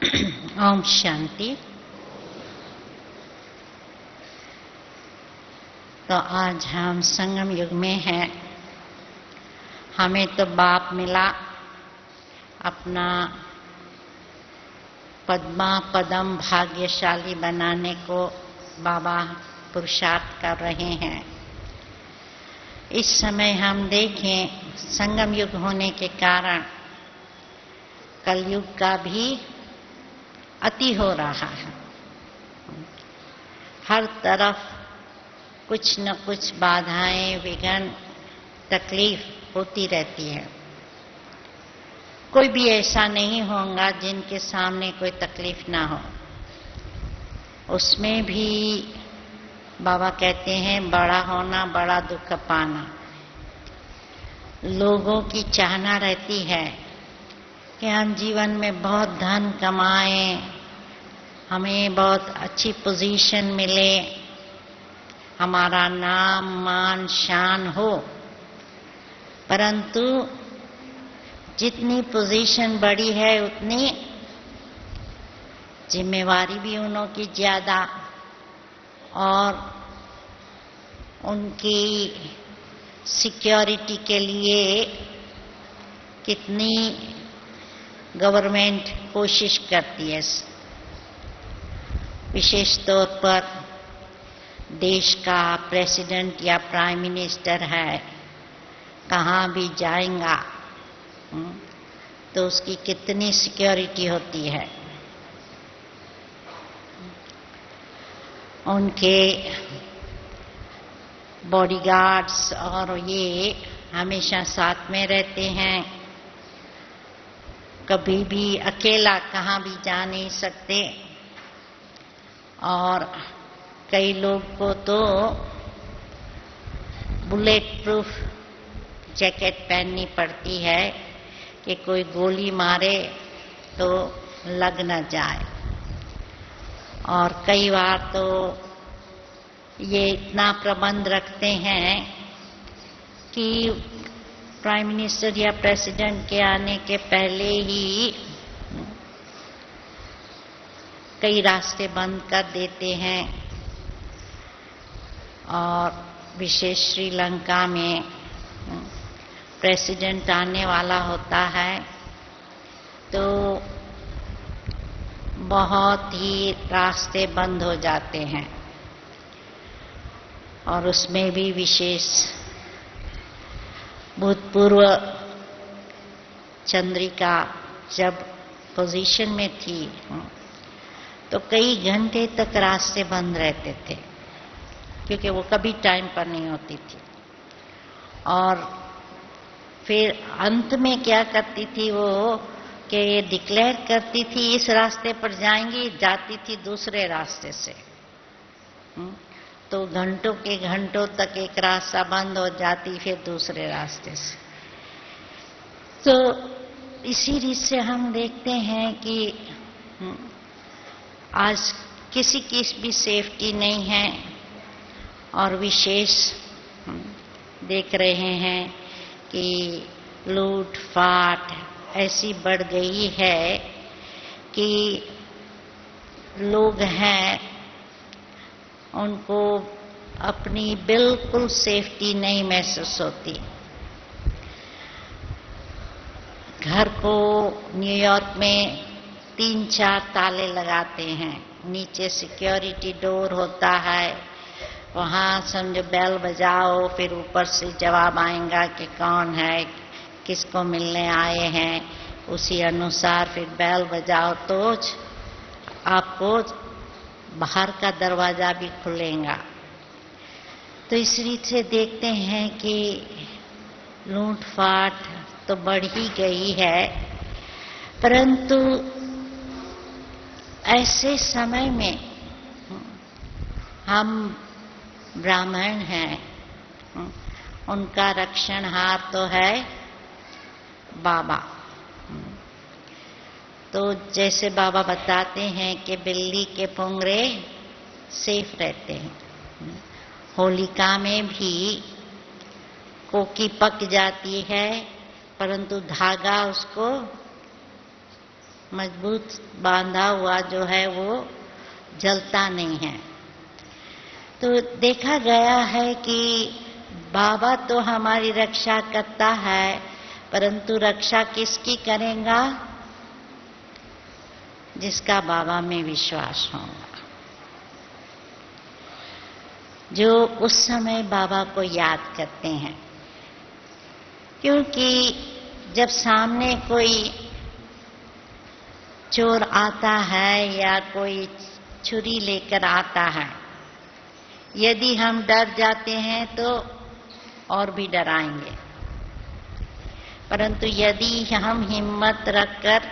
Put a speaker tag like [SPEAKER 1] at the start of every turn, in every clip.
[SPEAKER 1] ओम शांति। तो आज हम संगम युग में हैं। हमें तो बाप मिला, अपना पद्मा पदम भाग्यशाली बनाने को बाबा पुरुषार्थ कर रहे हैं। इस समय हम देखें, संगम युग होने के कारण कलयुग का भी अति हो रहा है। हर तरफ कुछ न कुछ बाधाएं, विघ्न, तकलीफ होती रहती है। कोई भी ऐसा नहीं होगा जिनके सामने कोई तकलीफ ना हो। उसमें भी बाबा कहते हैं बड़ा होना, बड़ा दुख पाना। लोगों की चाहना रहती है कि हम जीवन में बहुत धन कमाएं, हमें बहुत अच्छी पोजीशन मिले, हमारा नाम मान शान हो। परंतु जितनी पोजीशन बड़ी है उतनी जिम्मेवारी भी उन्हों की ज्यादा, और उनकी सिक्योरिटी के लिए कितनी गवर्नमेंट कोशिश करती है। विशेष तौर पर देश का प्रेसिडेंट या प्राइम मिनिस्टर है, कहाँ भी जाएगा तो उसकी कितनी सिक्योरिटी होती है। उनके बॉडीगार्ड्स और ये हमेशा साथ में रहते हैं। कभी भी अकेला कहाँ भी जा नहीं सकते। और कई लोग को तो बुलेट प्रूफ जैकेट पहननी पड़ती है कि कोई गोली मारे तो लग न जाए। और कई बार तो ये इतना प्रबंध रखते हैं कि प्राइम मिनिस्टर या प्रेसिडेंट के आने के पहले ही कई रास्ते बंद कर देते हैं। और विशेष श्रीलंका में प्रेसिडेंट आने वाला होता है तो बहुत ही रास्ते बंद हो जाते हैं। और उसमें भी विशेष भूतपूर्व चंद्रिका जब पोजीशन में थी तो कई घंटे तक रास्ते बंद रहते थे, क्योंकि वो कभी टाइम पर नहीं होती थी। और फिर अंत में क्या करती थी वो कि ये डिक्लेयर करती थी इस रास्ते पर जाएंगी, जाती थी दूसरे रास्ते से। तो घंटों के घंटों तक एक रास्ता बंद हो जाती, फिर दूसरे रास्ते से। तो इसी रीत से हम देखते हैं कि आज किसी की भी सेफ्टी नहीं है। और विशेष देख रहे हैं कि लूट फाट ऐसी बढ़ गई है कि लोग हैं उनको अपनी बिल्कुल सेफ्टी नहीं महसूस होती। घर को न्यूयॉर्क में 3-4 ताले लगाते हैं, नीचे सिक्योरिटी डोर होता है, वहाँ समझो बेल बजाओ, फिर ऊपर से जवाब आएगा कि कौन है, किसको मिलने आए हैं। उसी अनुसार फिर बेल बजाओ तो आपको बाहर का दरवाजा भी खुलेगा। तो इस रीत से देखते हैं कि लूट फाट तो बढ़ ही गई है। परंतु ऐसे समय में हम ब्राह्मण हैं, उनका रक्षणहार तो है बाबा। तो जैसे बाबा बताते हैं कि बिल्ली के पुंगरे सेफ रहते हैं। होलिका में भी कोकी पक जाती है, परंतु धागा उसको मजबूत बांधा हुआ जो है वो जलता नहीं है। तो देखा गया है कि बाबा तो हमारी रक्षा करता है, परंतु रक्षा किसकी करेगा? जिसका बाबा में विश्वास होगा, जो उस समय बाबा को याद करते हैं। क्योंकि जब सामने कोई चोर आता है या कोई छुरी लेकर आता है, यदि हम डर जाते हैं तो और भी डराएंगे, परंतु यदि हम हिम्मत रखकर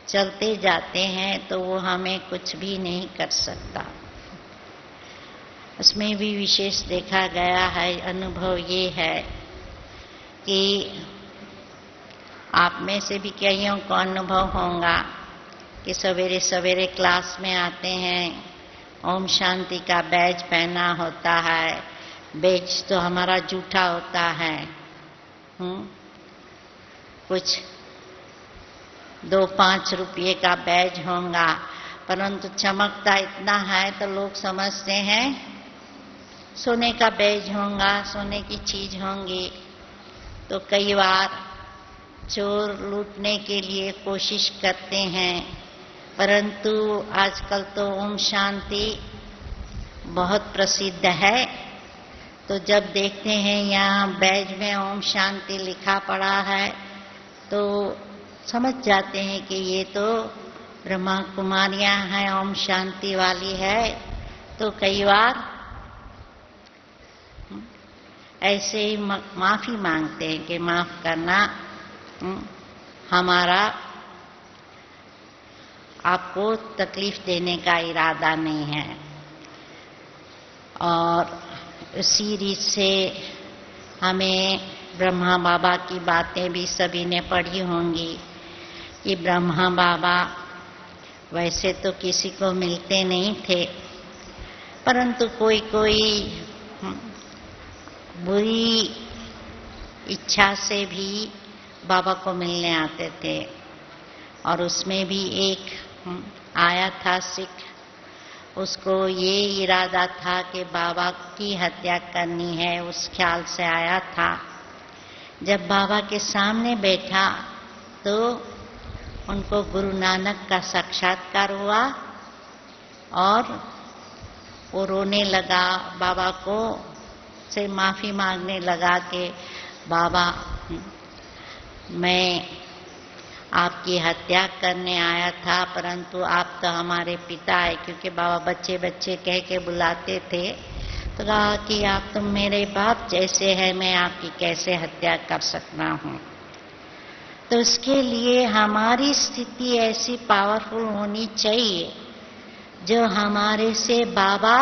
[SPEAKER 1] चलते जाते हैं तो वो हमें कुछ भी नहीं कर सकता। उसमें भी विशेष देखा गया है, अनुभव ये है कि आप में से भी कईयों को अनुभव होगा कि सवेरे सवेरे क्लास में आते हैं, ओम शांति का बैज पहना होता है। बैज तो हमारा जूठा होता है, कुछ 2-5 रुपये का बैज होगा, परंतु चमकता इतना है तो लोग समझते हैं सोने का बैज होगा, सोने की चीज होंगी। तो कई बार चोर लूटने के लिए कोशिश करते हैं, परंतु आजकल तो ओम शांति बहुत प्रसिद्ध है। तो जब देखते हैं यहाँ बैज में ओम शांति लिखा पड़ा है तो समझ जाते हैं कि ये तो ब्रह्मा कुमारियां हैं, ओम शांति वाली है। तो कई बार ऐसे ही माफी मांगते हैं कि माफ करना, हमारा आपको तकलीफ देने का इरादा नहीं है। और इसी रीत से हमें ब्रह्मा बाबा की बातें भी सभी ने पढ़ी होंगी कि ब्रह्मा बाबा वैसे तो किसी को मिलते नहीं थे, परंतु कोई कोई बुरी इच्छा से भी बाबा को मिलने आते थे। और उसमें भी एक आया था सिख, उसको ये इरादा था कि बाबा की हत्या करनी है, उस ख्याल से आया था। जब बाबा के सामने बैठा तो उनको गुरु नानक का साक्षात्कार हुआ और वो रोने लगा, बाबा को से माफी मांगने लगा कि बाबा मैं आपकी हत्या करने आया था, परंतु आप तो हमारे पिता है। क्योंकि बाबा बच्चे बच्चे कह के बुलाते थे, तो कहा कि आप तो मेरे बाप जैसे हैं, मैं आपकी कैसे हत्या कर सकता हूँ। तो उसके लिए हमारी स्थिति ऐसी पावरफुल होनी चाहिए जो हमारे से बाबा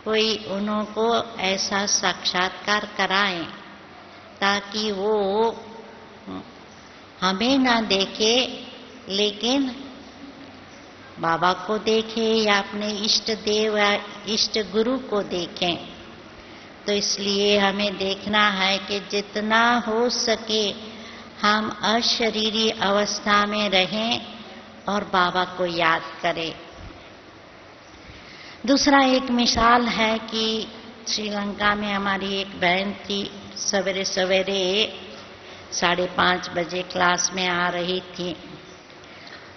[SPEAKER 1] कोई उनको ऐसा साक्षात्कार कराएं ताकि वो हमें ना देखे लेकिन बाबा को देखे या अपने इष्ट देव या इष्ट गुरु को देखें। तो इसलिए हमें देखना है कि जितना हो सके हम अशरीरी अवस्था में रहें और बाबा को याद करें। दूसरा एक मिसाल है कि श्रीलंका में हमारी एक बहन थी, सवेरे सवेरे 5:30 बजे क्लास में आ रही थी।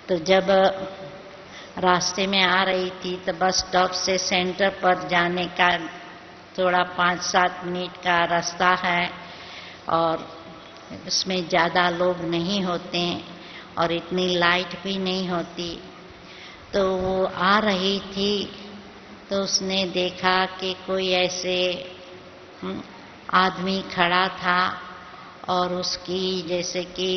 [SPEAKER 1] तो जब रास्ते में आ रही थी तो बस स्टॉप से सेंटर पर जाने का थोड़ा 5-7 मिनट का रास्ता है और उसमें ज़्यादा लोग नहीं होते और इतनी लाइट भी नहीं होती। तो वो आ रही थी तो उसने देखा कि कोई ऐसे आदमी खड़ा था और उसकी जैसे कि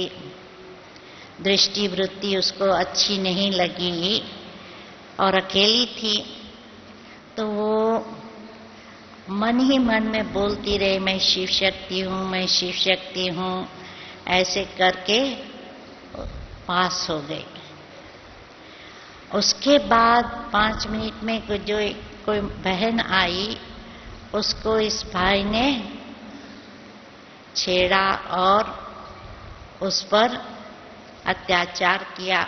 [SPEAKER 1] दृष्टिवृत्ति उसको अच्छी नहीं लगी और अकेली थी। तो वो मन ही मन में बोलती रही, मैं शिव शक्ति हूँ, मैं शिव शक्ति हूँ, ऐसे करके पास हो गई। उसके बाद 5 मिनट में कोई बहन आई, उसको इस भाई ने छेड़ा और उस पर अत्याचार किया।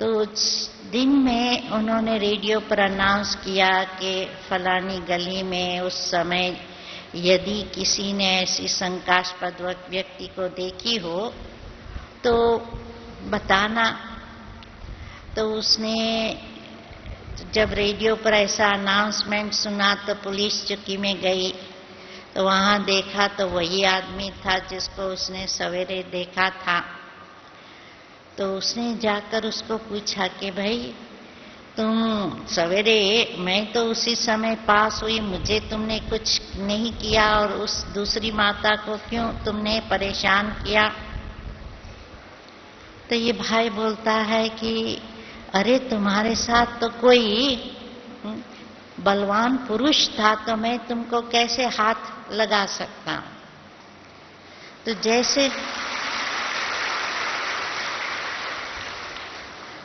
[SPEAKER 1] तो उस दिन में उन्होंने रेडियो पर अनाउंस किया कि फलानी गली में उस समय यदि किसी ने ऐसी शंकास्पद व्यक्ति को देखी हो तो बताना। तो उसने जब रेडियो पर ऐसा अनाउंसमेंट सुना तो पुलिस चौकी में गई, तो वहां देखा तो वही आदमी था जिसको उसने सवेरे देखा था। तो उसने जाकर उसको पूछा कि भाई तुम सवेरे, मैं तो उसी समय पास हुई, मुझे तुमने कुछ नहीं किया और उस दूसरी माता को क्यों तुमने परेशान किया? तो ये भाई बोलता है कि अरे तुम्हारे साथ तो कोई बलवान पुरुष था, तो मैं तुमको कैसे हाथ लगा सकता हूं?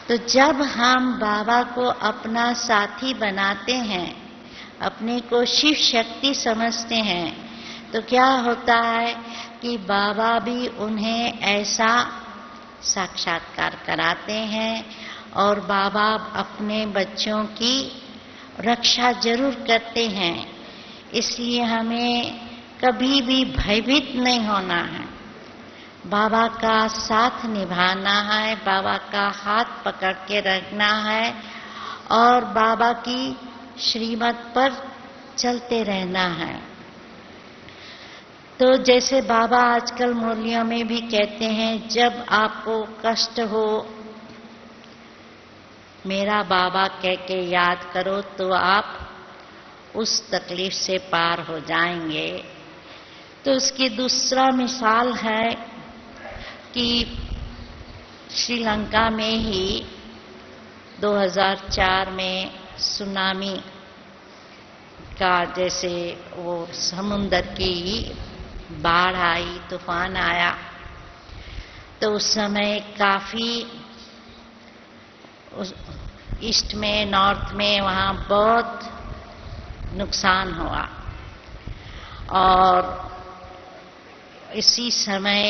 [SPEAKER 1] तो जब हम बाबा को अपना साथी बनाते हैं, अपने को शिव शक्ति समझते हैं, तो क्या होता है कि बाबा भी उन्हें ऐसा साक्षात्कार कराते हैं और बाबा अपने बच्चों की रक्षा जरूर करते हैं। इसलिए हमें कभी भी भयभीत नहीं होना है, बाबा का साथ निभाना है, बाबा का हाथ पकड़ के रखना है और बाबा की श्रीमत पर चलते रहना है। तो जैसे बाबा आजकल मुरलियों में भी कहते हैं, जब आपको कष्ट हो मेरा बाबा कह के याद करो तो आप उस तकलीफ से पार हो जाएंगे। तो उसकी दूसरा मिसाल है कि श्रीलंका में ही 2004 में सुनामी का, जैसे वो समुद्र की बाढ़ आई, तूफान आया, तो उस समय काफी ईस्ट में, नॉर्थ में वहाँ बहुत नुकसान हुआ। और इसी समय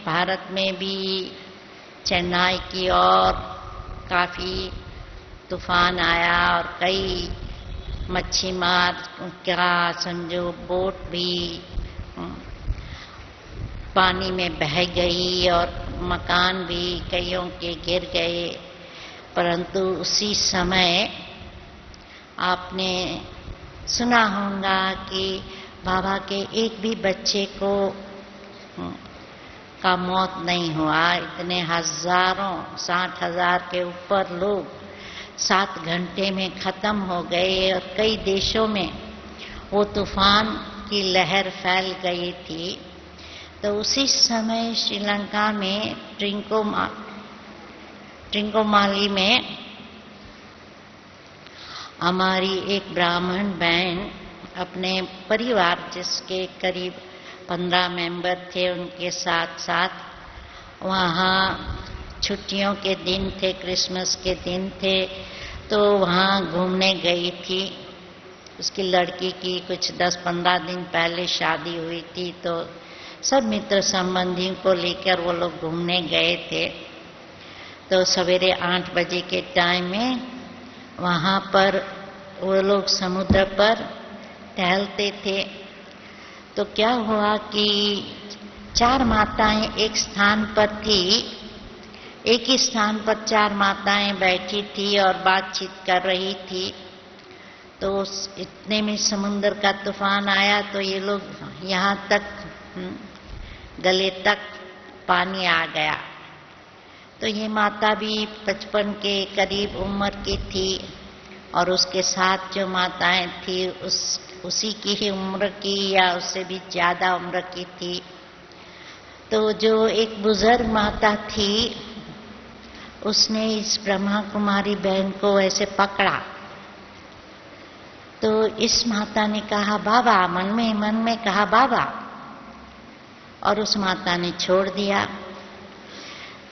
[SPEAKER 1] भारत में भी चेन्नई की ओर काफी तूफान आया और कई मच्छी मार का समझो बोट भी पानी में बह गई और मकान भी कईयों के गिर गए। परंतु उसी समय आपने सुना होगा कि बाबा के एक भी बच्चे को का मौत नहीं हुआ। इतने हजारों, 60,000 के ऊपर लोग 7 घंटे में खत्म हो गए और कई देशों में वो तूफान की लहर फैल गई थी। तो उसी समय श्रीलंका में ट्रिंकोमाली में हमारी एक ब्राह्मण बहन अपने परिवार, जिसके करीब 15 मेंबर थे, उनके साथ साथ वहाँ छुट्टियों के दिन थे, क्रिसमस के दिन थे, तो वहाँ घूमने गई थी। उसकी लड़की की कुछ 10-15 दिन पहले शादी हुई थी, तो सब मित्र संबंधियों को लेकर वो लोग घूमने गए थे। तो सवेरे 8 बजे के टाइम में वहाँ पर वो लोग समुद्र पर टहलते थे। तो क्या हुआ कि 4 माताएं एक स्थान पर थी, एक ही स्थान पर 4 माताएं बैठी थी और बातचीत कर रही थी। तो इतने में समुद्र का तूफान आया, तो ये लोग यहाँ तक गले तक पानी आ गया। तो ये माता भी 55 के करीब उम्र की थी और उसके साथ जो माताएं थी उसी की ही उम्र की या उससे भी ज्यादा उम्र की थी। तो जो एक बुजुर्ग माता थी, उसने इस ब्रह्मा कुमारी बहन को ऐसे पकड़ा। तो इस माता ने कहा बाबा, मन में कहा बाबा, और उस माता ने छोड़ दिया।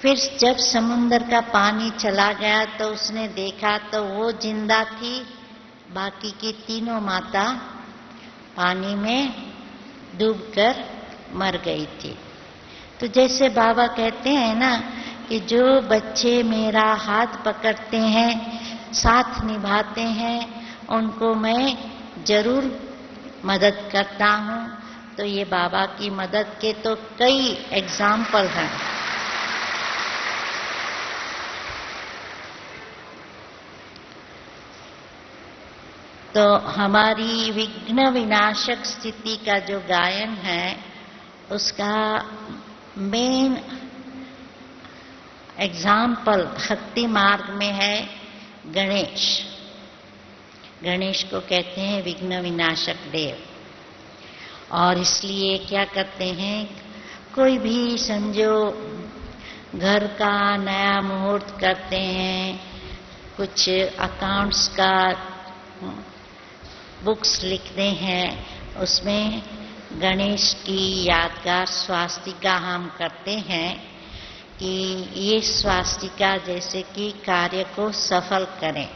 [SPEAKER 1] फिर जब समुद्र का पानी चला गया तो उसने देखा तो वो जिंदा थी, बाकी की तीनों माता पानी में डूबकर मर गई थी। तो जैसे बाबा कहते हैं ना कि जो बच्चे मेरा हाथ पकड़ते हैं, साथ निभाते हैं, उनको मैं जरूर मदद करता हूँ। तो ये बाबा की मदद के तो कई एग्जाम्पल हैं। तो हमारी विघ्न विनाशक स्थिति का जो गायन है, उसका मेन एग्जाम्पल भक्ति मार्ग में है गणेश। गणेश को कहते हैं विघ्न विनाशक देव। और इसलिए क्या करते हैं, कोई भी समझो घर का नया मुहूर्त करते हैं, कुछ अकाउंट्स का बुक्स लिखते हैं, उसमें गणेश की यादगार स्वास्तिका हम करते हैं कि ये स्वास्तिका जैसे कि कार्य को सफल करें।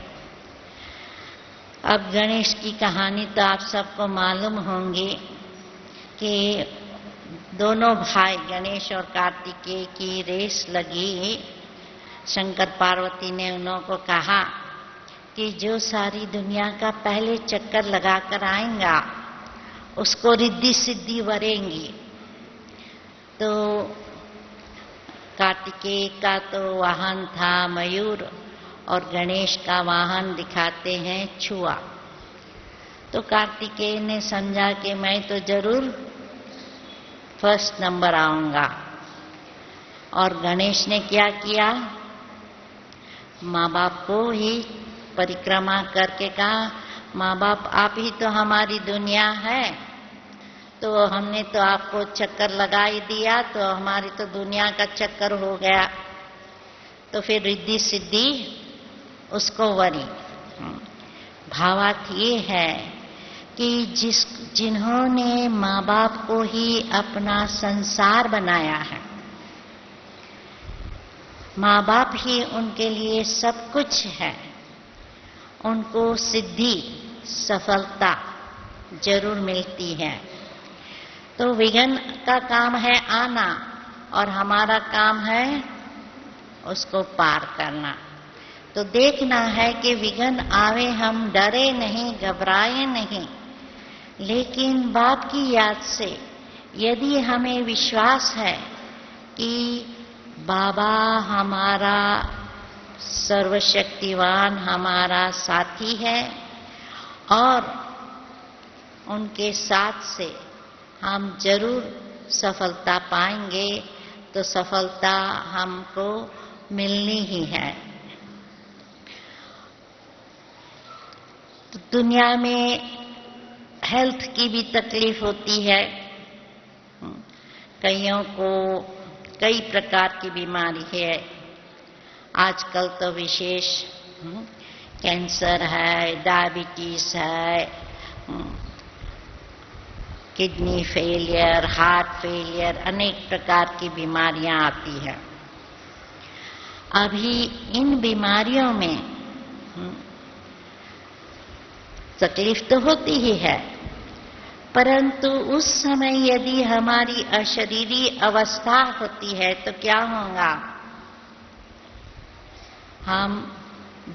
[SPEAKER 1] अब गणेश की कहानी तो आप सबको मालूम होंगी कि दोनों भाई गणेश और कार्तिकेय की रेस लगी। शंकर पार्वती ने उन्हों को कहा कि जो सारी दुनिया का पहले चक्कर लगाकर आएगा उसको रिद्धि सिद्धि वरेंगी। तो कार्तिकेय का तो वाहन था मयूर और गणेश का वाहन दिखाते हैं छुआ। तो कार्तिकेय ने समझा कि मैं तो जरूर फर्स्ट नंबर आऊंगा। और गणेश ने क्या किया, माँ बाप को ही परिक्रमा करके कहा, माँ बाप आप ही तो हमारी दुनिया है, तो हमने तो आपको चक्कर लगा ही दिया, तो हमारी तो दुनिया का चक्कर हो गया। तो फिर रिद्धि सिद्धि उसको वरी। भावार्थ ये है कि जिन्होंने माँ बाप को ही अपना संसार बनाया है, माँ बाप ही उनके लिए सब कुछ है, उनको सिद्धि सफलता जरूर मिलती है। तो विघ्न का काम है आना और हमारा काम है उसको पार करना। तो देखना है कि विघ्न आवे हम डरे नहीं, घबराए नहीं, लेकिन बाप की याद से यदि हमें विश्वास है कि बाबा हमारा सर्वशक्तिवान हमारा साथी है और उनके साथ से हम जरूर सफलता पाएंगे, तो सफलता हमको मिलनी ही है। तो दुनिया में हेल्थ की भी तकलीफ होती है, कईयों को कई प्रकार की बीमारी है। आजकल तो विशेष कैंसर है, डायबिटीज है, किडनी फेलियर, हार्ट फेलियर, अनेक प्रकार की बीमारियां आती हैं। अभी इन बीमारियों में तकलीफ तो होती ही है, परंतु उस समय यदि हमारी अशरीरी अवस्था होती है तो क्या होगा, हम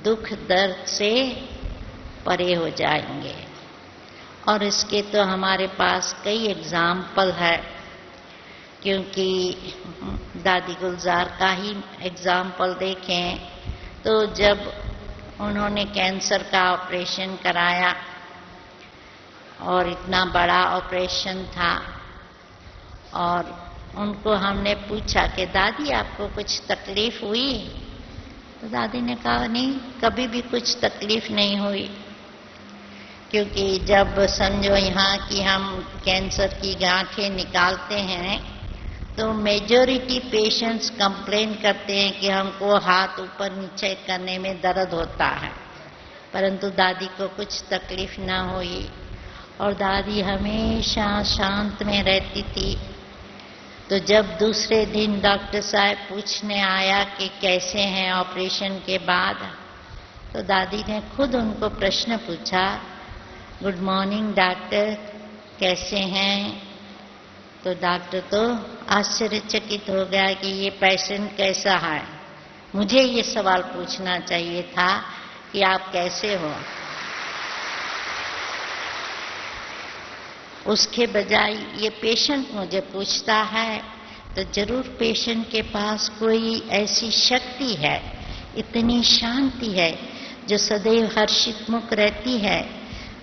[SPEAKER 1] दुख दर्द से परे हो जाएंगे। और इसके तो हमारे पास कई एग्जाम्पल है, क्योंकि दादी गुलजार का ही एग्जाम्पल देखें तो जब उन्होंने कैंसर का ऑपरेशन कराया और इतना बड़ा ऑपरेशन था, और उनको हमने पूछा कि दादी आपको कुछ तकलीफ हुई, तो दादी ने कहा नहीं, कभी भी कुछ तकलीफ नहीं हुई। क्योंकि जब समझो यहाँ की हम कैंसर की गांठें निकालते हैं तो मेजॉरिटी पेशेंट्स कंप्लेन करते हैं कि हमको हाथ ऊपर नीचे करने में दर्द होता है, परंतु दादी को कुछ तकलीफ ना हुई और दादी हमेशा शांत में रहती थी। तो जब दूसरे दिन डॉक्टर साहब पूछने आया कि कैसे हैं ऑपरेशन के बाद, तो दादी ने खुद उनको प्रश्न पूछा, गुड मॉर्निंग डॉक्टर, कैसे हैं? तो डॉक्टर तो आश्चर्यचकित हो गया कि ये पेशेंट कैसा है। मुझे ये सवाल पूछना चाहिए था कि आप कैसे हो, उसके बजाय ये पेशेंट मुझे पूछता है। तो जरूर पेशेंट के पास कोई ऐसी शक्ति है, इतनी शांति है जो सदैव हर्षित मुख रहती है।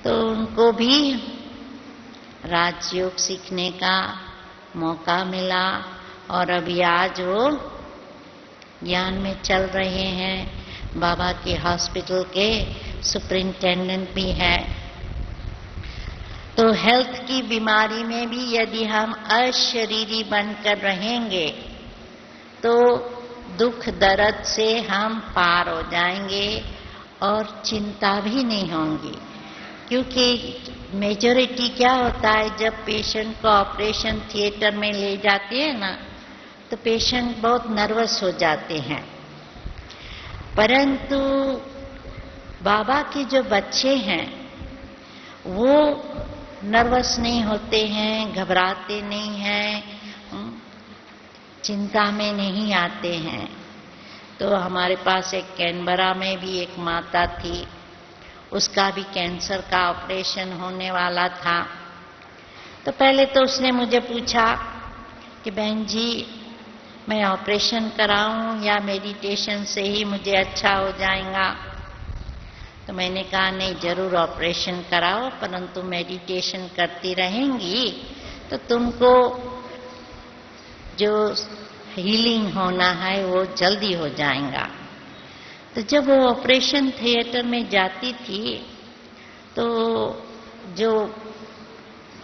[SPEAKER 1] तो उनको भी राजयोग सीखने का मौका मिला और अभी आज वो ज्ञान में चल रहे हैं। बाबा के हॉस्पिटल के सुपरिंटेंडेंट भी है। तो हेल्थ की बीमारी में भी यदि हम अशरीरी बनकर रहेंगे तो दुख दर्द से हम पार हो जाएंगे और चिंता भी नहीं होंगी। क्योंकि मेजॉरिटी क्या होता है, जब पेशेंट को ऑपरेशन थिएटर में ले जाते हैं ना, तो पेशेंट बहुत नर्वस हो जाते हैं। परंतु बाबा के जो बच्चे हैं वो नर्वस नहीं होते हैं, घबराते नहीं हैं, चिंता में नहीं आते हैं। तो हमारे पास एक कैनबरा में भी एक माता थी, उसका भी कैंसर का ऑपरेशन होने वाला था। तो पहले तो उसने मुझे पूछा कि बहन जी मैं ऑपरेशन कराऊं या मेडिटेशन से ही मुझे अच्छा हो जाएगा। तो मैंने कहा नहीं, जरूर ऑपरेशन कराओ, परंतु मेडिटेशन करती रहेंगी तो तुमको जो हीलिंग होना है वो जल्दी हो जाएगा। तो जब वो ऑपरेशन थिएटर में जाती थी तो जो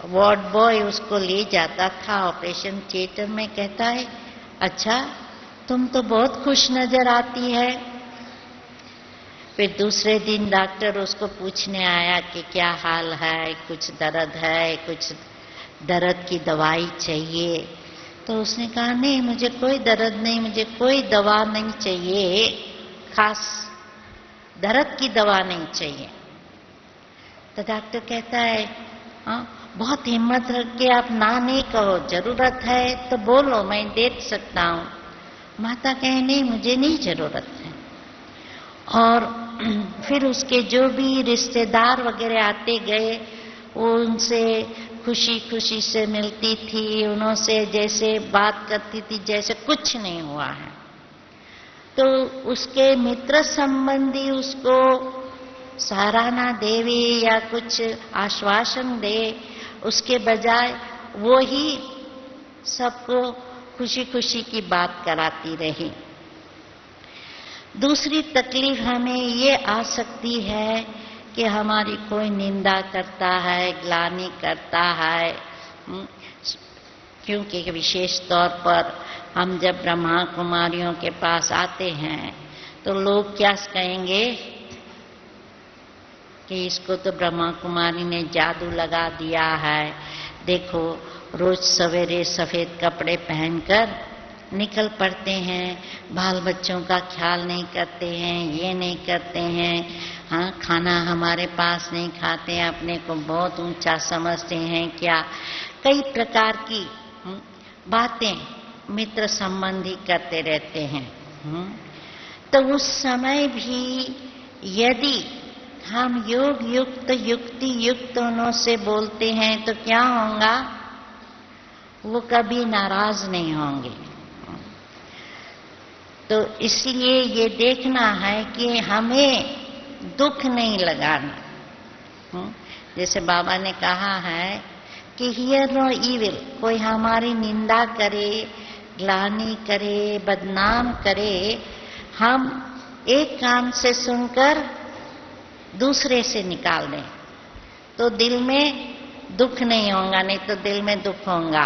[SPEAKER 1] वार्ड बॉय उसको ले जाता था ऑपरेशन थिएटर में, कहता है अच्छा तुम तो बहुत खुश नजर आती है। फिर दूसरे दिन डॉक्टर उसको पूछने आया कि क्या हाल है, कुछ दर्द है, कुछ दर्द की दवाई चाहिए। तो उसने कहा नहीं मुझे कोई दर्द नहीं, मुझे कोई दवा नहीं चाहिए, खास दर्द की दवा नहीं चाहिए। तो डॉक्टर कहता है हाँ बहुत हिम्मत रख के आप ना नहीं कहो, जरूरत है तो बोलो मैं दे सकता हूँ। माता कहे नहीं मुझे नहीं जरूरत है। और फिर उसके जो भी रिश्तेदार वगैरह आते गए वो उनसे खुशी खुशी से मिलती थी, उनसे जैसे बात करती थी जैसे कुछ नहीं हुआ है। तो उसके मित्र संबंधी उसको सराहना देवे या कुछ आश्वासन दे, उसके बजाय वो ही सबको खुशी खुशी की बात कराती रही। दूसरी तकलीफ हमें ये आ सकती है कि हमारी कोई निंदा करता है, ग्लानि करता है। क्योंकि विशेष तौर पर हम जब ब्रह्मा कुमारियों के पास आते हैं तो लोग क्या कहेंगे कि इसको तो ब्रह्मा कुमारी ने जादू लगा दिया है, देखो रोज सवेरे सफेद कपड़े पहनकर निकल पड़ते हैं, बाल बच्चों का ख्याल नहीं करते हैं, ये नहीं करते हैं, हाँ खाना हमारे पास नहीं खाते, अपने को बहुत ऊंचा समझते हैं क्या। कई प्रकार की बातें मित्र संबंधी करते रहते हैं। तो उस समय भी यदि हम योग युक्त युक्ति युक्त उनसे बोलते हैं तो क्या होगा, वो कभी नाराज नहीं होंगे। तो इसलिए ये देखना है कि हमें दुख नहीं लगाना। जैसे बाबा ने कहा है कि हियर नो इविल, कोई हमारी निंदा करे, ग्लानि करे, बदनाम करे, हम एक कान से सुनकर दूसरे से निकाल दें तो दिल में दुख नहीं होगा, नहीं तो दिल में दुख होगा।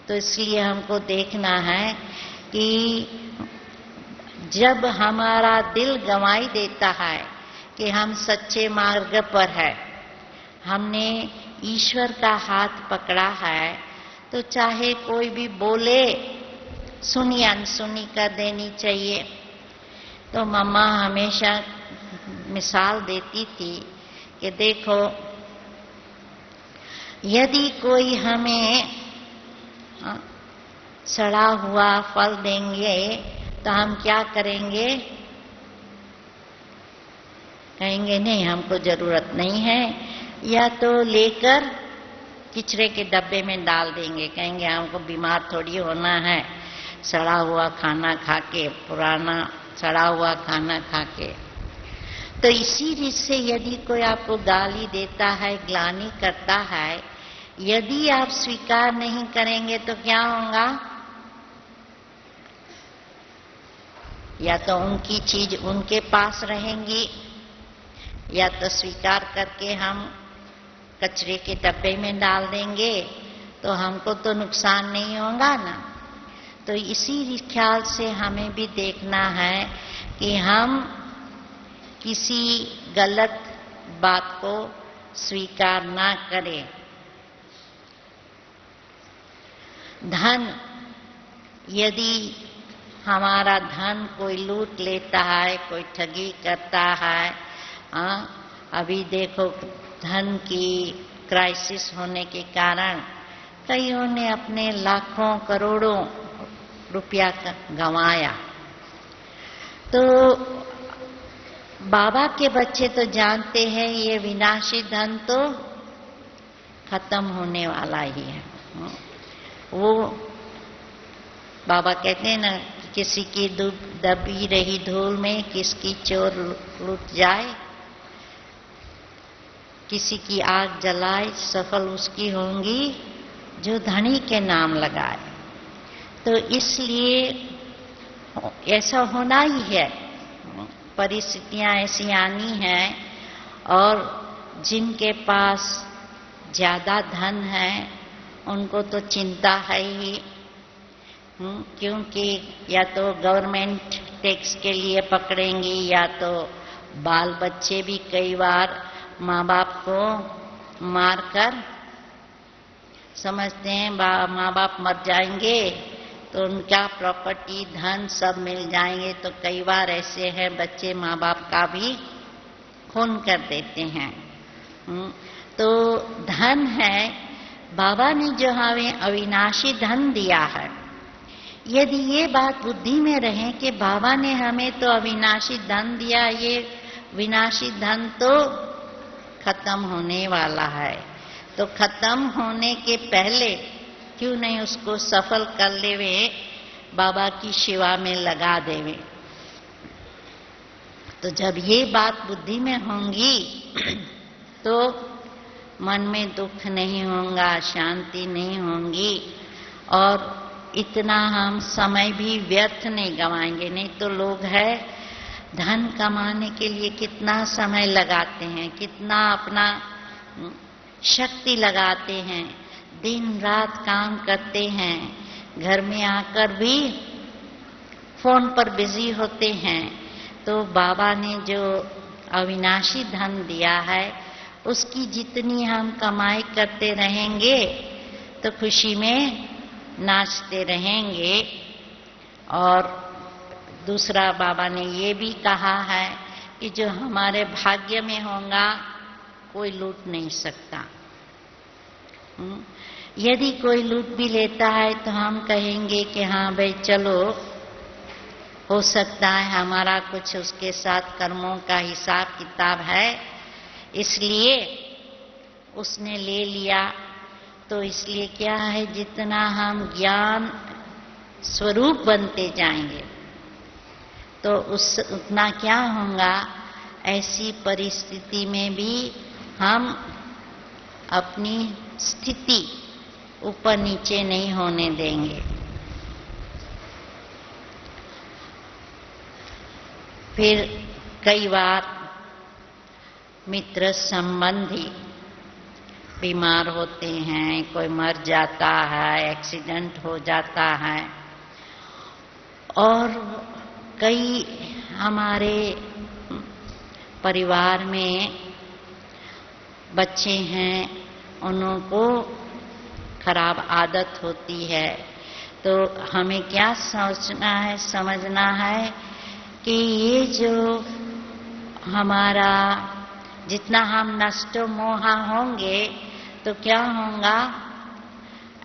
[SPEAKER 1] तो इसलिए हमको देखना है कि जब हमारा दिल गवाही देता है कि हम सच्चे मार्ग पर है, हमने ईश्वर का हाथ पकड़ा है, तो चाहे कोई भी बोले सुनी अनसुनी कर देनी चाहिए। तो मम्मा हमेशा मिसाल देती थी कि देखो यदि कोई हमें सड़ा हुआ फल देंगे तो हम क्या करेंगे? कहेंगे नहीं हमको जरूरत नहीं है, या तो लेकर किचरे के डब्बे में डाल देंगे, कहेंगे हमको बीमार थोड़ी होना है सड़ा हुआ खाना खा के, पुराना सड़ा हुआ खाना खा के। तो इसी रीत से यदि कोई आपको गाली देता है, ग्लानि करता है, यदि आप स्वीकार नहीं करेंगे तो क्या होगा? या तो उनकी चीज उनके पास रहेंगी, या तो स्वीकार करके हम कचरे के डब्बे में डाल देंगे, तो हमको तो नुकसान नहीं होगा ना। तो इसी ख्याल से हमें भी देखना है कि हम किसी गलत बात को स्वीकार ना करें। धन, यदि हमारा धन कोई लूट लेता है, कोई ठगी करता है, अभी देखो धन की क्राइसिस होने के कारण कईयों ने अपने लाखों करोड़ों रुपया गंवाया। तो बाबा के बच्चे तो जानते हैं ये विनाशी धन तो खत्म होने वाला ही है। वो बाबा कहते हैं ना, किसी की दबी रही धूल में किसकी चोर लुट जाए, किसी की आग जलाए सफल उसकी होंगी जो धनी के नाम लगाए। तो इसलिए ऐसा होना ही है, परिस्थितियां ऐसी आनी हैं। और जिनके पास ज्यादा धन है उनको तो चिंता है ही, क्योंकि या तो गवर्नमेंट टैक्स के लिए पकड़ेंगी, या तो बाल बच्चे भी कई बार माँ बाप को मारकर समझते हैं माँ बाप मर जाएंगे तो उनका प्रॉपर्टी धन सब मिल जाएंगे। तो कई बार ऐसे हैं बच्चे माँ बाप का भी खून कर देते हैं। तो धन है, बाबा ने जो हमें अविनाशी धन दिया है, यदि ये बात बुद्धि में रहे कि बाबा ने हमें तो अविनाशी धन दिया, ये विनाशी धन तो खत्म होने वाला है, तो खत्म होने के पहले क्यों नहीं उसको सफल कर लेवे, बाबा की सेवा में लगा देवे। तो जब ये बात बुद्धि में होंगी तो मन में दुख नहीं होगा, शांति नहीं होगी, और इतना हम समय भी व्यर्थ नहीं गंवाएंगे। नहीं तो लोग है धन कमाने के लिए कितना समय लगाते हैं, कितना अपना शक्ति लगाते हैं, दिन रात काम करते हैं, घर में आकर भी फोन पर बिजी होते हैं। तो बाबा ने जो अविनाशी धन दिया है उसकी जितनी हम कमाई करते रहेंगे तो खुशी में नाचते रहेंगे। और दूसरा बाबा ने ये भी कहा है कि जो हमारे भाग्य में होगा कोई लूट नहीं सकता। यदि कोई लूट भी लेता है तो हम कहेंगे कि हाँ भाई चलो, हो सकता है हमारा कुछ उसके साथ कर्मों का हिसाब किताब है, इसलिए उसने ले लिया। तो इसलिए क्या है, जितना हम ज्ञान स्वरूप बनते जाएंगे तो उतना क्या होगा, ऐसी परिस्थिति में भी हम अपनी स्थिति ऊपर नीचे नहीं होने देंगे। फिर कई बार मित्र संबंधी बीमार होते हैं, कोई मर जाता है, एक्सीडेंट हो जाता है, और कई हमारे परिवार में बच्चे हैं, उनको खराब आदत होती है। तो हमें क्या सोचना है, समझना है कि ये जो हमारा जितना हम नष्ट मोहा होंगे तो क्या होगा,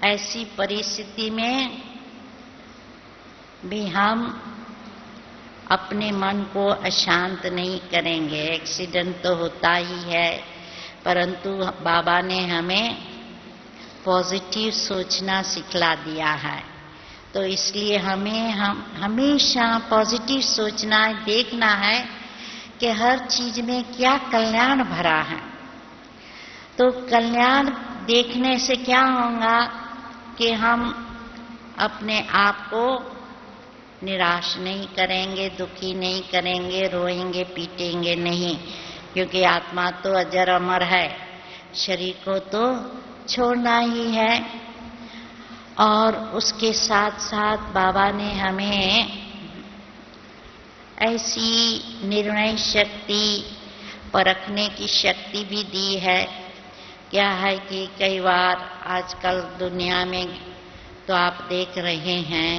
[SPEAKER 1] ऐसी परिस्थिति में भी हम अपने मन को अशांत नहीं करेंगे। एक्सीडेंट तो होता ही है, परंतु बाबा ने हमें पॉजिटिव सोचना सिखला दिया है। तो इसलिए हमें हमेशा पॉजिटिव सोचना है, देखना है कि हर चीज में क्या कल्याण भरा है। तो कल्याण देखने से क्या होगा कि हम अपने आप को निराश नहीं करेंगे, दुखी नहीं करेंगे, रोएंगे पीटेंगे नहीं, क्योंकि आत्मा तो अजर अमर है, शरीर को तो छोड़ना ही है। और उसके साथ साथ बाबा ने हमें ऐसी निर्णय शक्ति, परखने की शक्ति भी दी है। क्या है कि कई बार आजकल दुनिया में तो आप देख रहे हैं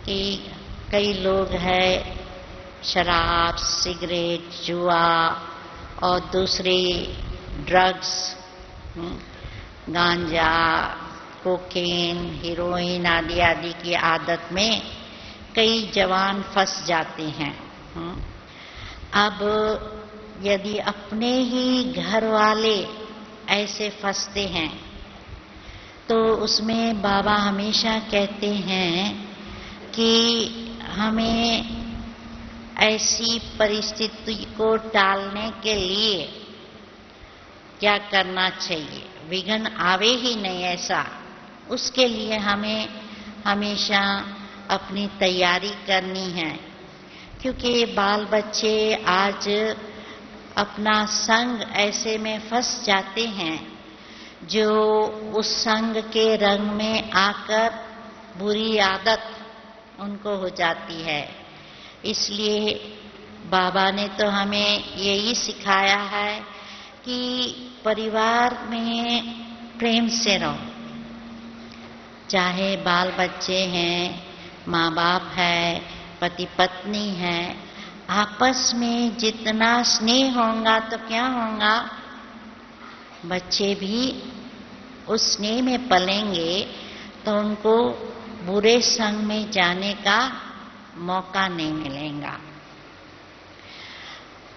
[SPEAKER 1] कि कई लोग हैं शराब, सिगरेट, जुआ और दूसरे ड्रग्स, गांजा, कोकेन, हीरोइन आदि आदि की आदत में कई जवान फंस जाते हैं। अब यदि अपने ही घर वाले ऐसे फंसते हैं तो उसमें बाबा हमेशा कहते हैं कि हमें ऐसी परिस्थिति को टालने के लिए क्या करना चाहिए, विघ्न आवे ही नहीं ऐसा, उसके लिए हमें हमेशा अपनी तैयारी करनी है। क्योंकि बाल बच्चे आज अपना संग ऐसे में फंस जाते हैं जो उस संग के रंग में आकर बुरी आदत उनको हो जाती है। इसलिए बाबा ने तो हमें यही सिखाया है कि परिवार में प्रेम से रहो, चाहे बाल बच्चे हैं, माँ बाप है, पति पत्नी है, आपस में जितना स्नेह होगा तो क्या होगा, बच्चे भी उस स्नेह में पलेंगे तो उनको बुरे संग में जाने का मौका नहीं मिलेगा।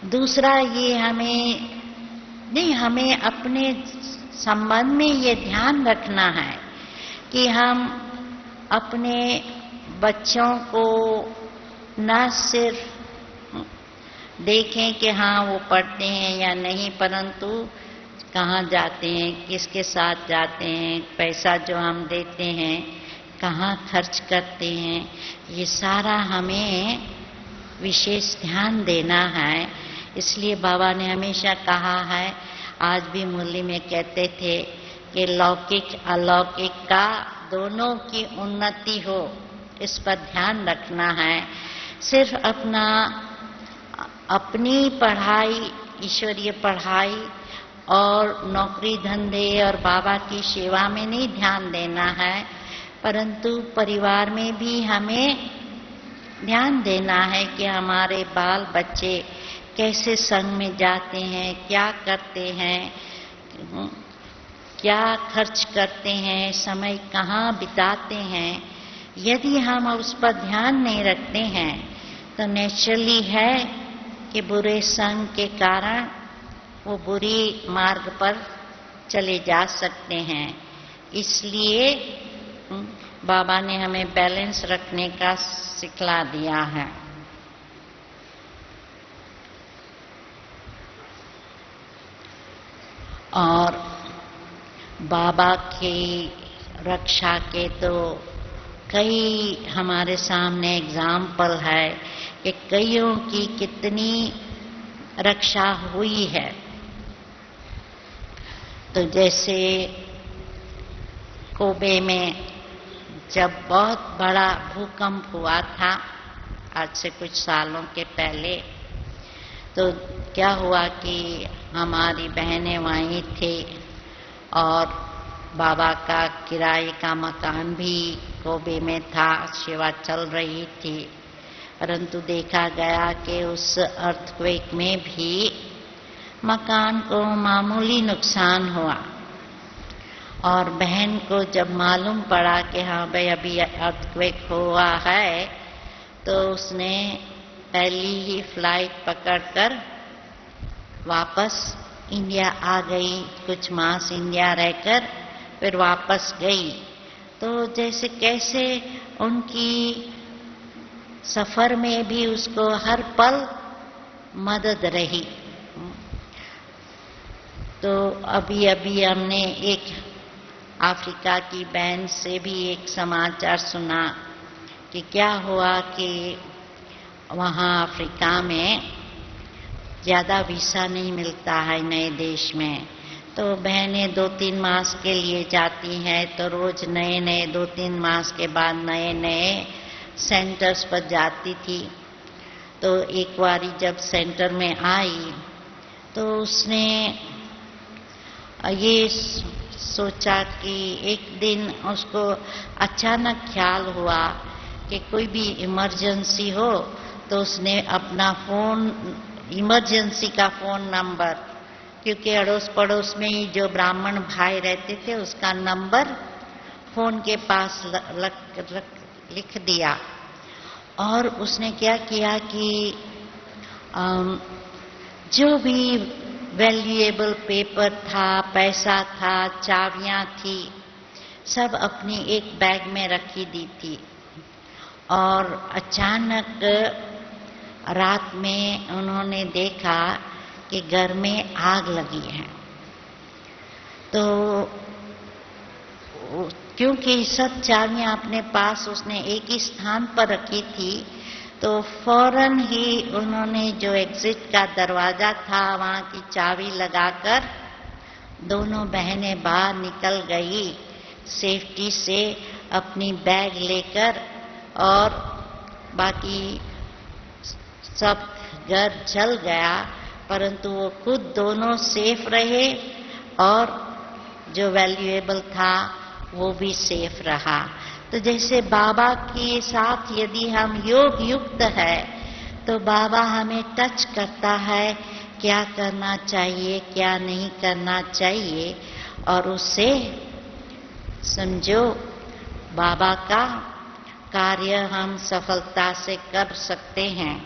[SPEAKER 1] दूसरा ये हमें अपने संबंध में ये ध्यान रखना है कि हम अपने बच्चों को न सिर्फ देखें कि हाँ वो पढ़ते हैं या नहीं, परंतु कहाँ जाते हैं, किसके साथ जाते हैं, पैसा जो हम देते हैं कहाँ खर्च करते हैं, ये सारा हमें विशेष ध्यान देना है। इसलिए बाबा ने हमेशा कहा है, आज भी मुरली में कहते थे कि लौकिक अलौकिक का दोनों की उन्नति हो, इस पर ध्यान रखना है। सिर्फ अपनी पढ़ाई, ईश्वरीय पढ़ाई और नौकरी धंधे और बाबा की सेवा में नहीं ध्यान देना है, परंतु परिवार में भी हमें ध्यान देना है कि हमारे बाल बच्चे कैसे संग में जाते हैं, क्या करते हैं, क्या खर्च करते हैं, समय कहाँ बिताते हैं। यदि हम उस पर ध्यान नहीं रखते हैं तो नेचुरली है कि बुरे संग के कारण वो बुरी मार्ग पर चले जा सकते हैं। इसलिए बाबा ने हमें बैलेंस रखने का सिखला दिया है। और बाबा की रक्षा के तो कई हमारे सामने एग्जाम्पल है कि कईयों की कितनी रक्षा हुई है। तो जैसे कोबे में जब बहुत बड़ा भूकंप हुआ था आज से कुछ सालों के पहले, तो क्या हुआ कि हमारी बहनें वहीं थी और बाबा का किराए का मकान भी कोबे में था, सेवा चल रही थी। परंतु देखा गया कि उस अर्थक्वेक में भी मकान को मामूली नुकसान हुआ और बहन को जब मालूम पड़ा कि हाँ भाई अभी अर्थक्वेक हुआ है, तो उसने पहली ही फ्लाइट पकड़कर वापस इंडिया आ गई। कुछ मास इंडिया रहकर फिर वापस गई। तो जैसे कैसे उनकी सफर में भी उसको हर पल मदद रही। तो अभी अभी हमने एक अफ्रीका की बहन से भी एक समाचार सुना कि क्या हुआ कि वहाँ अफ्रीका में ज़्यादा वीसा नहीं मिलता है नए देश में। तो बहनें 2-3 मास के लिए जाती हैं, तो रोज नए नए 2-3 मास के बाद नए नए सेंटर्स पर जाती थी। तो एक बारी जब सेंटर में आई तो उसने ये सोचा कि एक दिन उसको अचानक ख्याल हुआ कि कोई भी इमरजेंसी हो तो उसने अपना फोन, इमरजेंसी का फोन नंबर, क्योंकि अड़ोस पड़ोस में ही जो ब्राह्मण भाई रहते थे उसका नंबर फोन के पास लिख दिया। और उसने क्या किया कि जो भी वैल्यूएबल पेपर था, पैसा था, चाबियां थी, सब अपनी एक बैग में रखी दी थी। और अचानक रात में उन्होंने देखा कि घर में आग लगी है। तो क्योंकि सब चाबियां अपने पास उसने एक ही स्थान पर रखी थी, तो फौरन ही उन्होंने जो एग्जिट का दरवाजा था वहां की चाबी लगाकर दोनों बहनें बाहर निकल गई सेफ्टी से अपनी बैग लेकर। और बाकी सब घर जल गया, परंतु वो खुद दोनों सेफ रहे और जो वैल्यूएबल था वो भी सेफ रहा। तो जैसे बाबा के साथ यदि हम योग युक्त है तो बाबा हमें टच करता है क्या करना चाहिए, क्या नहीं करना चाहिए, और उससे समझो बाबा का कार्य हम सफलता से कर सकते हैं।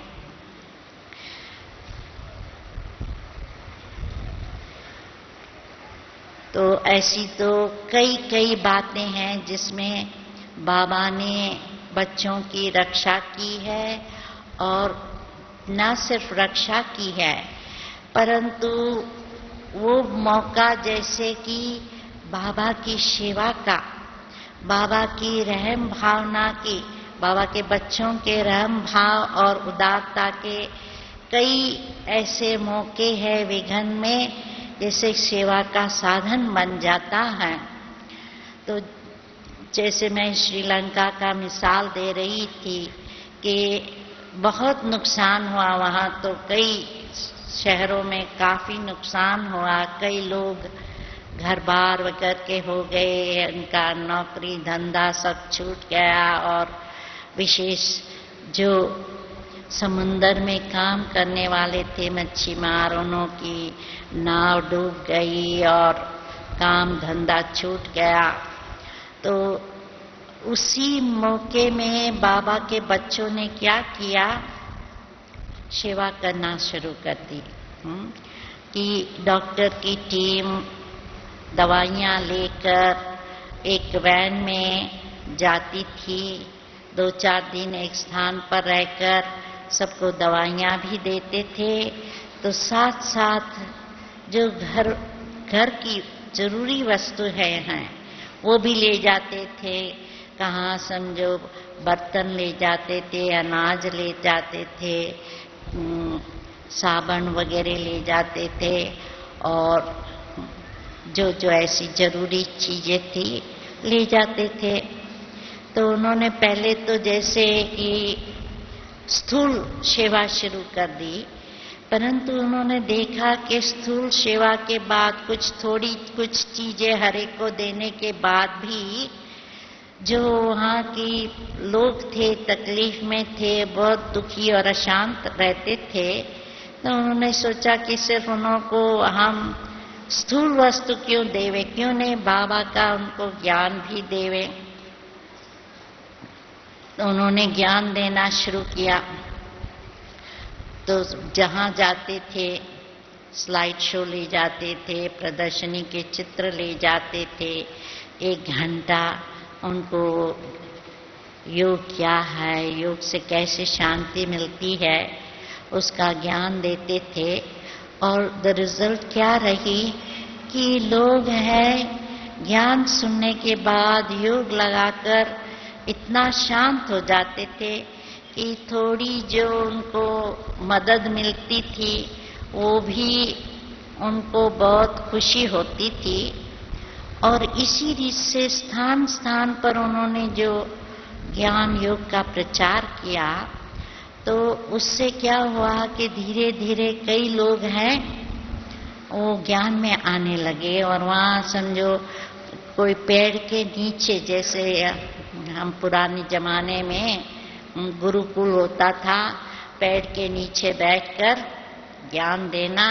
[SPEAKER 1] तो ऐसी तो कई बातें हैं जिसमें बाबा ने बच्चों की रक्षा की है, और न सिर्फ रक्षा की है परंतु वो मौका जैसे कि बाबा की सेवा का, बाबा की रहम भावना की, बाबा के बच्चों के रहम भाव और उदारता के कई ऐसे मौके हैं विघ्न में, जैसे सेवा का साधन बन जाता है। तो जैसे मैं श्रीलंका का मिसाल दे रही थी कि बहुत नुकसान हुआ वहाँ, तो कई शहरों में काफी नुकसान हुआ, कई लोग घर बार वगैरह के हो गए, उनका नौकरी धंधा सब छूट गया, और विशेष जो समुंदर में काम करने वाले थे मच्छी मार, उन्हों की नाव डूब गई और काम धंधा छूट गया। तो उसी मौके में बाबा के बच्चों ने क्या किया, सेवा करना शुरू कर दी। कि डॉक्टर की टीम दवाइयाँ लेकर एक वैन में जाती थी, 2-4 दिन एक स्थान पर रहकर सबको दवाइयाँ भी देते थे। तो साथ साथ जो घर की जरूरी वस्तु हैं वो भी ले जाते थे। कहाँ समझो बर्तन ले जाते थे, अनाज ले जाते थे, साबुन वगैरह ले जाते थे, और जो ऐसी जरूरी चीजें थी ले जाते थे। तो उन्होंने पहले तो जैसे कि स्थूल सेवा शुरू कर दी, परंतु उन्होंने देखा कि स्थूल सेवा के बाद कुछ चीजें हर एक को देने के बाद भी जो वहाँ की लोग थे तकलीफ में थे, बहुत दुखी और अशांत रहते थे। तो उन्होंने सोचा कि सिर्फ उन्हों को हम स्थूल वस्तु क्यों देवे, क्यों नहीं बाबा का उनको ज्ञान भी देवे। तो उन्होंने ज्ञान देना शुरू किया। तो जहाँ जाते थे स्लाइड शो ले जाते थे, प्रदर्शनी के चित्र ले जाते थे, 1 घंटा उनको योग क्या है, योग से कैसे शांति मिलती है, उसका ज्ञान देते थे। और द रिजल्ट क्या रही कि लोग हैं ज्ञान सुनने के बाद योग लगाकर इतना शांत हो जाते थे कि थोड़ी जो उनको मदद मिलती थी वो भी उनको बहुत खुशी होती थी। और इसी रीत से स्थान स्थान पर उन्होंने जो ज्ञान योग का प्रचार किया, तो उससे क्या हुआ कि धीरे धीरे कई लोग हैं वो ज्ञान में आने लगे। और वहाँ समझो कोई पेड़ के नीचे, जैसे हम पुराने जमाने में गुरुकुल होता था, पेड़ के नीचे बैठकर ज्ञान देना,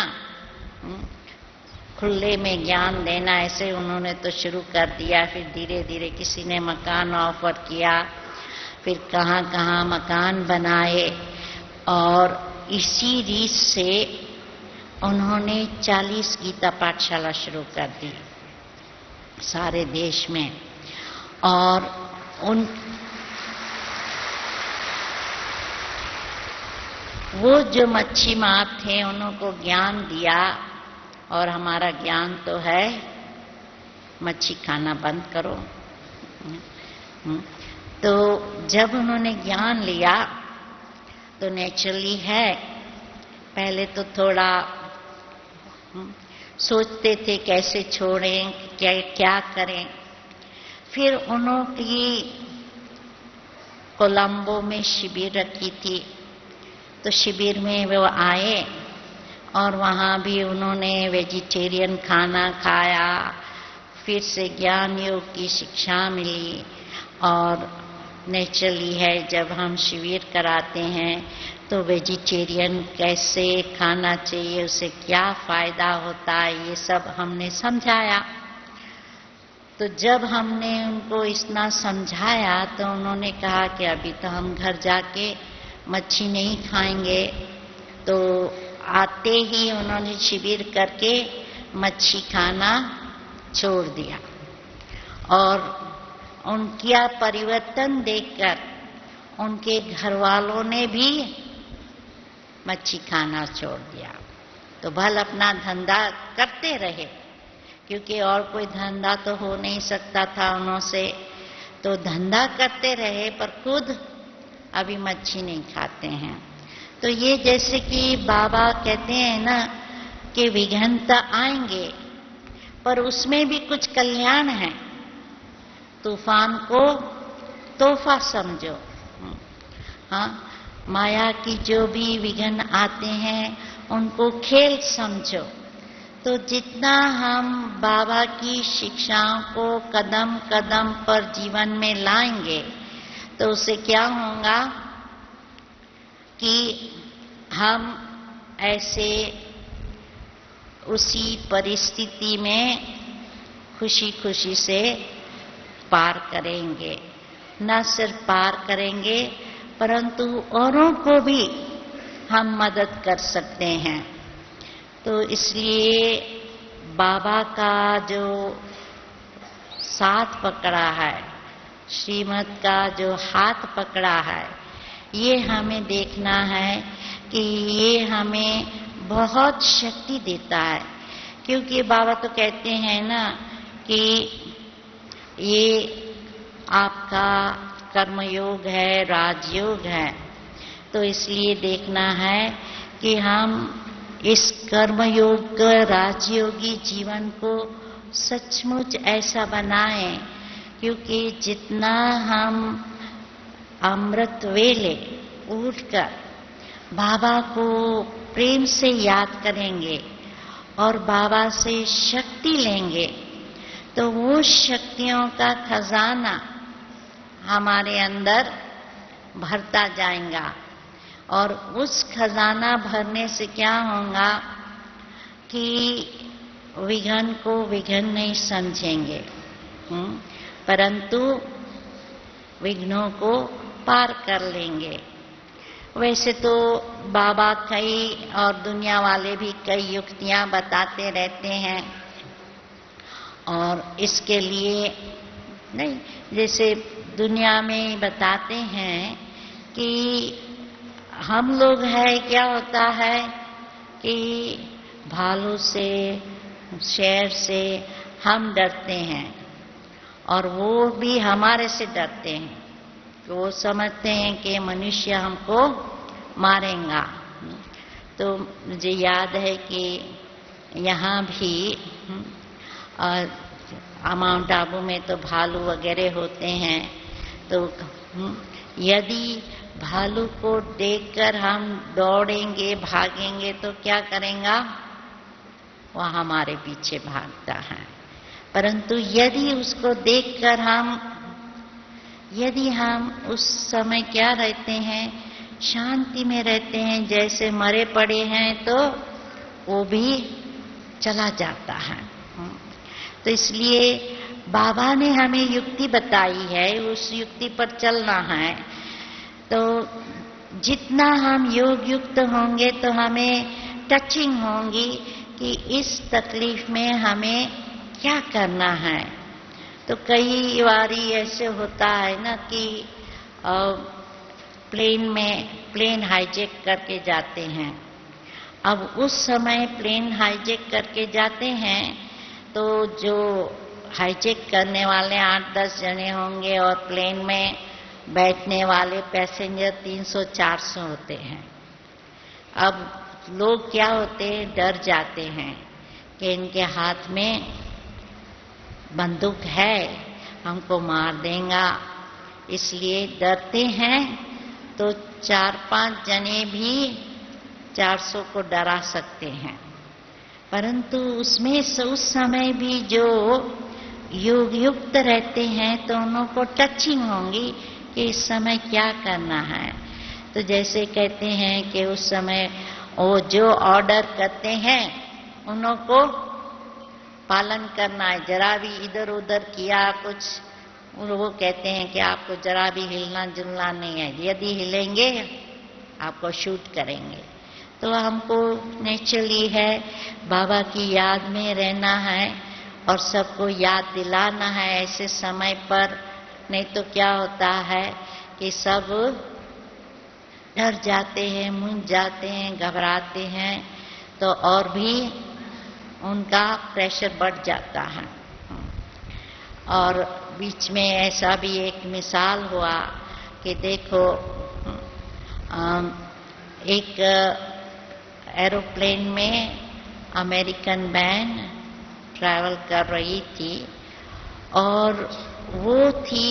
[SPEAKER 1] खुले में ज्ञान देना, ऐसे उन्होंने तो शुरू कर दिया। फिर धीरे धीरे किसी ने मकान ऑफर किया, फिर कहाँ कहाँ मकान बनाए। और इसी रीत से उन्होंने 40 गीता पाठशाला शुरू कर दी सारे देश में। और वो जो मच्छी मार थे उनको ज्ञान दिया। और हमारा ज्ञान तो है मच्छी खाना बंद करो। तो जब उन्होंने ज्ञान लिया तो नेचुरली है, पहले तो थोड़ा सोचते थे कैसे छोड़ें, क्या करें। फिर उन्होंने कोलंबो में शिविर रखी थी, तो शिविर में वो आए और वहाँ भी उन्होंने वेजिटेरियन खाना खाया। फिर से ज्ञान योग की शिक्षा मिली। और नेचुरली है जब हम शिविर कराते हैं तो वेजिटेरियन कैसे खाना चाहिए, उसे क्या फायदा होता है, ये सब हमने समझाया। तो जब हमने उनको इतना समझाया तो उन्होंने कहा कि अभी तो हम घर जाके मच्छी नहीं खाएंगे। तो आते ही उन्होंने शिविर करके मच्छी खाना छोड़ दिया। और उनका परिवर्तन देखकर उनके घर वालों ने भी मच्छी खाना छोड़ दिया। तो भल अपना धंधा करते रहे, क्योंकि और कोई धंधा तो हो नहीं सकता था उनसे। तो धंधा करते रहे पर खुद अभी मच्छी नहीं खाते हैं। तो ये जैसे कि बाबा कहते हैं ना कि विघ्न आएंगे पर उसमें भी कुछ कल्याण है। तूफान को तोहफा समझो। हाँ, माया की जो भी विघ्न आते हैं उनको खेल समझो। तो जितना हम बाबा की शिक्षाओं को कदम कदम पर जीवन में लाएंगे तो उससे क्या होगा कि हम ऐसे उसी परिस्थिति में खुशी खुशी से पार करेंगे। न सिर्फ पार करेंगे परंतु औरों को भी हम मदद कर सकते हैं। तो इसलिए बाबा का जो साथ पकड़ा है, श्रीमत का जो हाथ पकड़ा है, ये हमें देखना है कि ये हमें बहुत शक्ति देता है। क्योंकि बाबा तो कहते हैं ना कि ये आपका कर्मयोग है, राजयोग है। तो इसलिए देखना है कि हम इस कर्मयोग राजयोगी जीवन को सचमुच ऐसा बनाएं, क्योंकि जितना हम अमृत वेले उठकर बाबा को प्रेम से याद करेंगे और बाबा से शक्ति लेंगे तो वो शक्तियों का खजाना हमारे अंदर भरता जाएगा। और उस खजाना भरने से क्या होगा कि विघ्न को विघ्न नहीं समझेंगे, परंतु विघ्नों को पार कर लेंगे। वैसे तो बाबा कई और दुनिया वाले भी कई युक्तियां बताते रहते हैं, और इसके लिए नहीं, जैसे दुनिया में बताते हैं कि हम लोग है, क्या होता है कि भालू से, शेर से हम डरते हैं, और वो भी हमारे से डरते हैं। तो वो समझते हैं कि मनुष्य हमको मारेगा। तो मुझे याद है कि यहाँ भी माउंट आबू में तो भालू वगैरह होते हैं, तो यदि भालू को देखकर हम दौड़ेंगे, भागेंगे, तो क्या करेगा? वह हमारे पीछे भागता है। परंतु यदि उसको देखकर यदि हम उस समय क्या रहते हैं, शांति में रहते हैं, जैसे मरे पड़े हैं, तो वो भी चला जाता है। तो इसलिए बाबा ने हमें युक्ति बताई है, उस युक्ति पर चलना है। तो जितना हम योग युक्त होंगे तो हमें टचिंग होंगी कि इस तकलीफ में हमें क्या करना है। तो कई बारी ऐसे होता है ना कि प्लेन हाईजैक करके जाते हैं। अब उस समय प्लेन हाईजैक करके जाते हैं तो जो हाईजैक करने वाले 8-10 जने होंगे और प्लेन में बैठने वाले पैसेंजर 300-400 होते हैं। अब लोग क्या होते हैं, डर जाते हैं कि इनके हाथ में बंदूक है, हमको मार देगा, इसलिए डरते हैं। तो 4-5 जने भी 400 को डरा सकते हैं। परंतु उसमें उस समय भी जो योग युक्त रहते हैं तो उनको टचिंग होंगी कि इस समय क्या करना है। तो जैसे कहते हैं कि उस समय वो जो ऑर्डर करते हैं उनको पालन करना है। जरा भी इधर उधर किया कुछ, वो कहते हैं कि आपको जरा भी हिलना जुलना नहीं है, यदि हिलेंगे आपको शूट करेंगे। तो हमको नेचुरली है बाबा की याद में रहना है और सबको याद दिलाना है ऐसे समय पर। नहीं तो क्या होता है कि सब डर जाते हैं, मूंझ जाते हैं, घबराते हैं, तो और भी उनका प्रेशर बढ़ जाता है। और बीच में ऐसा भी एक मिसाल हुआ कि देखो एक एरोप्लेन में अमेरिकन बैंड ट्रैवल कर रही थी और वो थी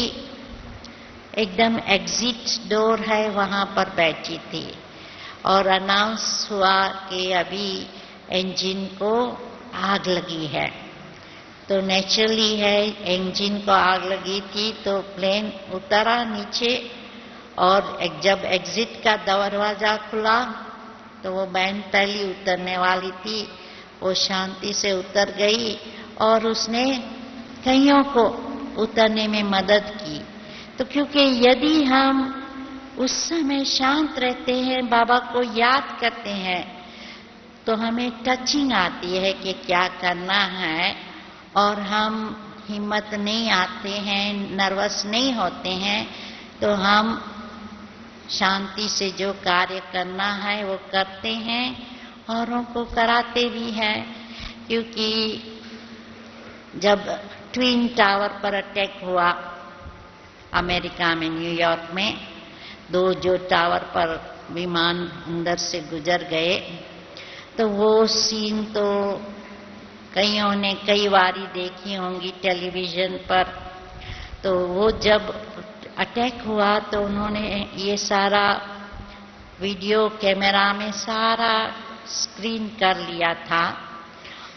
[SPEAKER 1] एकदम एग्जिट डोर है वहां पर बैठी थी और अनाउंस हुआ कि अभी इंजन को आग लगी है। तो नेचुरली है इंजन को आग लगी थी तो प्लेन उतरा नीचे और जब एग्जिट का दरवाजा खुला तो वो बैंड पहली उतरने वाली थी, वो शांति से उतर गई और उसने कईयों को उतरने में मदद की। तो क्योंकि यदि हम उस समय शांत रहते हैं, बाबा को याद करते हैं, तो हमें टचिंग आती है कि क्या करना है और हम हिम्मत नहीं आते हैं, नर्वस नहीं होते हैं, तो हम शांति से जो कार्य करना है वो करते हैं, औरों को कराते भी हैं। क्योंकि जब ट्विन टावर पर अटैक हुआ अमेरिका में, न्यूयॉर्क में, दो जो टावर पर विमान अंदर से गुजर गए, तो वो सीन तो कईयों ने कई बारी देखी होंगी टेलीविजन पर। तो वो जब अटैक हुआ तो उन्होंने ये सारा वीडियो कैमरा में सारा स्क्रीन कर लिया था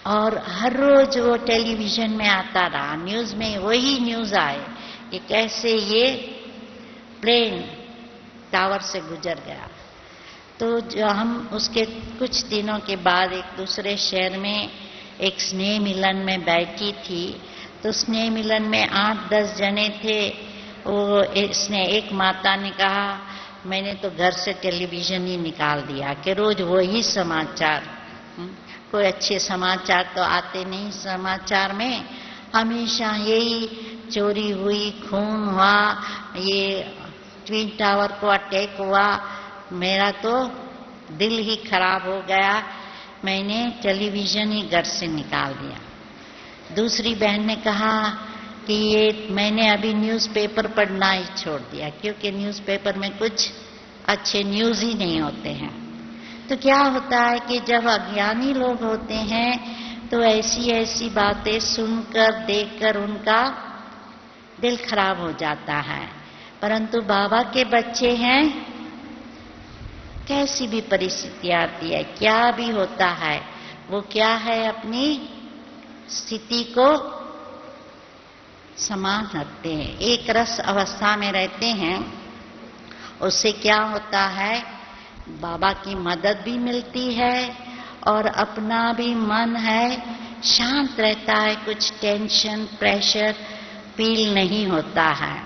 [SPEAKER 1] और हर रोज वो टेलीविजन में आता रहा, न्यूज में वही न्यूज आए कि कैसे ये प्लेन टावर से गुजर गया। तो जो हम उसके कुछ दिनों के बाद एक दूसरे शहर में एक स्नेह मिलन में बैठी थी, तो स्नेह मिलन में 8-10 जने थे। वो एक माता ने कहा, मैंने तो घर से टेलीविजन ही निकाल दिया कि रोज वही समाचार, कोई अच्छे समाचार तो आते नहीं समाचार में, हमेशा यही चोरी हुई, खून हुआ, ये ट्विन टावर को अटैक हुआ। मेरा तो दिल ही खराब हो गया, मैंने टेलीविजन ही घर से निकाल दिया। दूसरी बहन ने कहा कि ये मैंने अभी न्यूज़पेपर पढ़ना ही छोड़ दिया, क्योंकि न्यूज़पेपर में कुछ अच्छे न्यूज़ ही नहीं होते हैं। तो क्या होता है कि जब अज्ञानी लोग होते हैं तो ऐसी ऐसी बातें सुनकर देखकर उनका दिल खराब हो जाता है। परंतु बाबा के बच्चे हैं, कैसी भी परिस्थिति आती है, क्या भी होता है, वो क्या है, अपनी स्थिति को समान रखते हैं, एक रस अवस्था में रहते हैं। उससे क्या होता है, बाबा की मदद भी मिलती है और अपना भी मन है शांत रहता है, कुछ टेंशन प्रेशर फील नहीं होता है।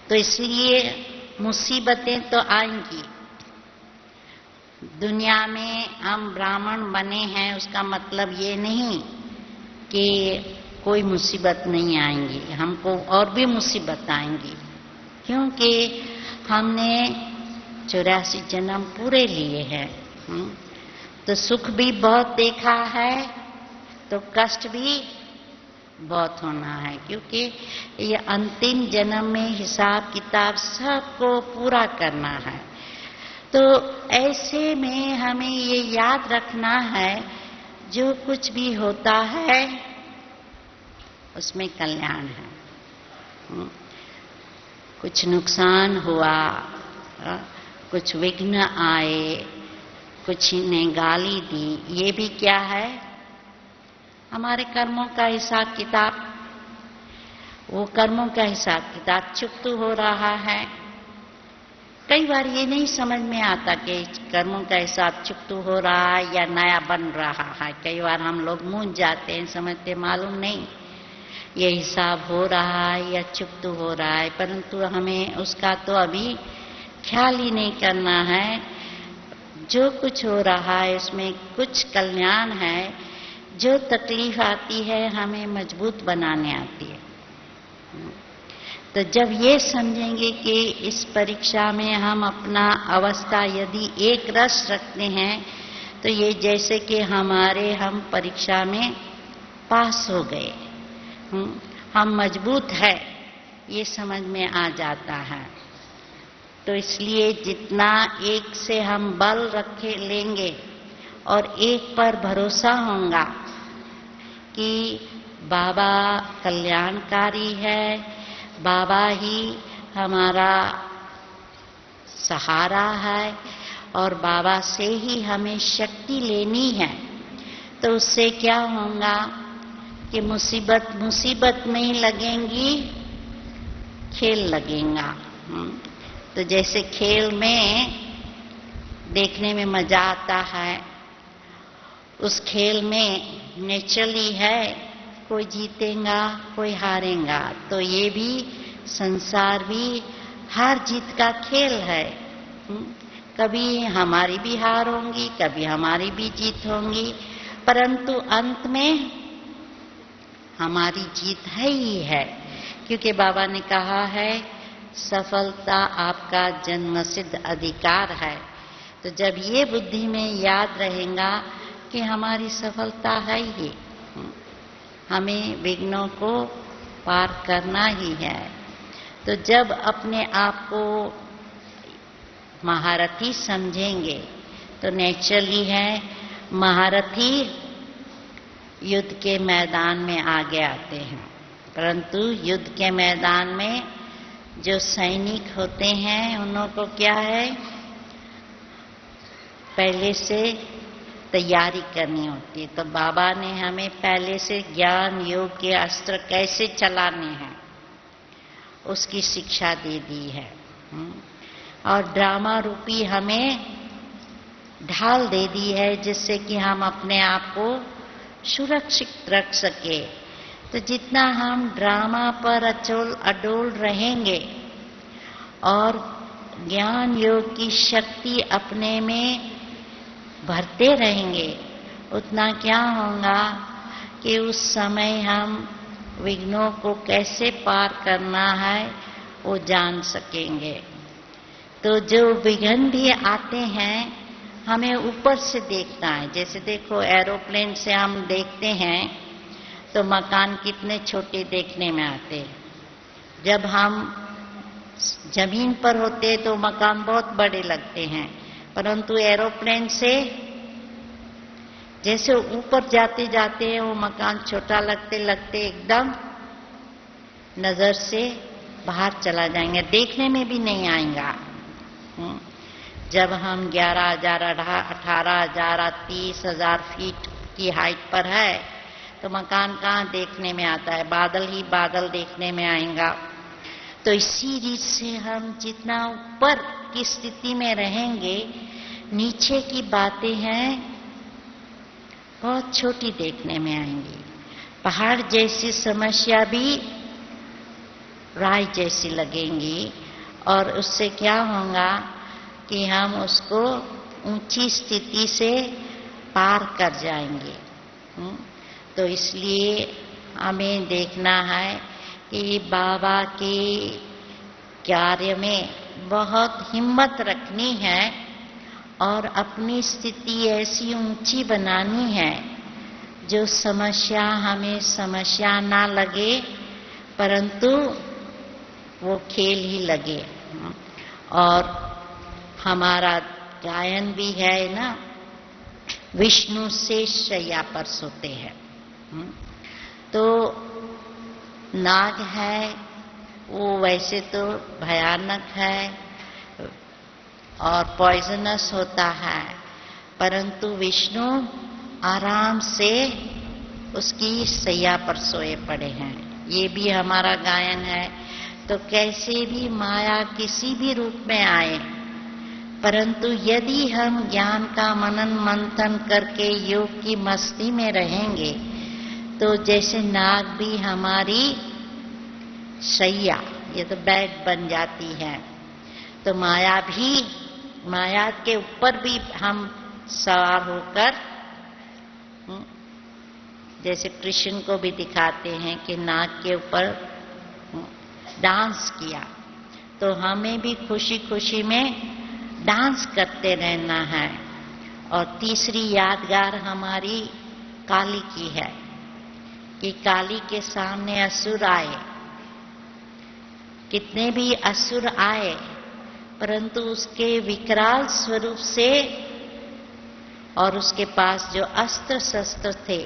[SPEAKER 1] तो इसलिए मुसीबतें तो आएंगी। दुनिया में हम ब्राह्मण बने हैं उसका मतलब ये नहीं कि कोई मुसीबत नहीं आएंगी, हमको और भी मुसीबत आएंगी, क्योंकि हमने 84 जन्म पूरे लिए हैं। तो सुख भी बहुत देखा है तो कष्ट भी बहुत होना है, क्योंकि ये अंतिम जन्म में हिसाब किताब सबको पूरा करना है। तो ऐसे में हमें ये याद रखना है, जो कुछ भी होता है उसमें कल्याण है। कुछ नुकसान हुआ, कुछ विघ्न आए, कुछ ने गाली दी, ये भी क्या है, हमारे कर्मों का हिसाब किताब। वो कर्मों का हिसाब किताब चुकता हो रहा है। कई बार ये नहीं समझ में आता कि कर्मों का हिसाब चुकता हो रहा है या नया बन रहा है। कई बार हम लोग मूंझ जाते हैं, समझते मालूम नहीं ये हिसाब हो रहा है या चुकता हो रहा है, परंतु हमें उसका तो अभी ख्याल ही नहीं करना है। जो कुछ हो रहा है उसमें कुछ कल्याण है। जो तकलीफ आती है हमें मजबूत बनाने आती है। तो जब ये समझेंगे कि इस परीक्षा में हम अपना अवस्था यदि एक रस रखते हैं तो ये जैसे कि हम परीक्षा में पास हो गए, हम मजबूत है, ये समझ में आ जाता है। तो इसलिए जितना एक से हम बल रखे लेंगे और एक पर भरोसा होगा कि बाबा कल्याणकारी है, बाबा ही हमारा सहारा है और बाबा से ही हमें शक्ति लेनी है, तो उससे क्या होगा कि मुसीबत में ही लगेंगी, खेल लगेगा। तो जैसे खेल में देखने में मजा आता है, उस खेल में नेचुरली है कोई जीतेगा कोई हारेगा। तो ये भी संसार भी हार जीत का खेल है। कभी हमारी भी हार होंगी, कभी हमारी भी जीत होंगी, परंतु अंत में हमारी जीत है ही है, क्योंकि बाबा ने कहा है सफलता आपका जन्मसिद्ध अधिकार है। तो जब ये बुद्धि में याद रहेगा कि हमारी सफलता है ही, हमें विघ्नों को पार करना ही है। तो जब अपने आप को महारथी समझेंगे तो नेचुरली है महारथी युद्ध के मैदान में आगे आते हैं, परंतु युद्ध के मैदान में जो सैनिक होते हैं उन्हों को क्या है, पहले से तैयारी करनी होती है। तो बाबा ने हमें पहले से ज्ञान योग के अस्त्र कैसे चलाने हैं उसकी शिक्षा दे दी है, और ड्रामा रूपी हमें ढाल दे दी है, जिससे कि हम अपने आप को सुरक्षित रख सके। तो जितना हम ड्रामा पर अडोल रहेंगे और ज्ञान योग की शक्ति अपने में भरते रहेंगे, उतना क्या होगा कि उस समय हम विघ्नों को कैसे पार करना है वो जान सकेंगे। तो जो विघ्न भी आते हैं हमें ऊपर से देखना है। जैसे देखो एरोप्लेन से हम देखते हैं तो मकान कितने छोटे देखने में आते हैं, जब हम जमीन पर होते तो मकान बहुत बड़े लगते हैं, परंतु एरोप्लेन से जैसे ऊपर जाते जाते वो मकान छोटा लगते लगते एकदम नजर से बाहर चला जाएंगे, देखने में भी नहीं आएगा। जब हम 11,000, 18,000, 30,000 फीट की हाइट पर है तो मकान कहाँ देखने में आता है, बादल ही बादल देखने में आएगा। तो इसी रीत से हम जितना ऊपर की स्थिति में रहेंगे, नीचे की बातें हैं बहुत छोटी देखने में आएंगी। पहाड़ जैसी समस्या भी राय जैसी लगेंगी और उससे क्या होगा कि हम उसको ऊंची स्थिति से पार कर जाएंगे। तो इसलिए हमें देखना है कि बाबा के कार्य में बहुत हिम्मत रखनी है और अपनी स्थिति ऐसी ऊंची बनानी है जो समस्या हमें समस्या ना लगे, परंतु वो खेल ही लगे। और हमारा गायन भी है ना, विष्णु से शैया पर सोते हैं। तो नाग है वो वैसे तो भयानक है और पॉइजनस होता है, परंतु विष्णु आराम से उसकी सैया पर सोए पड़े हैं। ये भी हमारा गायन है। तो कैसे भी माया किसी भी रूप में आए, परंतु यदि हम ज्ञान का मनन मंथन करके योग की मस्ती में रहेंगे तो जैसे नाग भी हमारी सैया, ये तो बेड बन जाती है। तो माया भी, माया के ऊपर भी हम सवार होकर, जैसे कृष्ण को भी दिखाते हैं कि नाग के ऊपर डांस किया, तो हमें भी खुशी खुशी में डांस करते रहना है। और तीसरी यादगार हमारी काली की है कि काली के सामने असुर आए, कितने भी असुर आए, परंतु उसके विकराल स्वरूप से और उसके पास जो अस्त्र शस्त्र थे,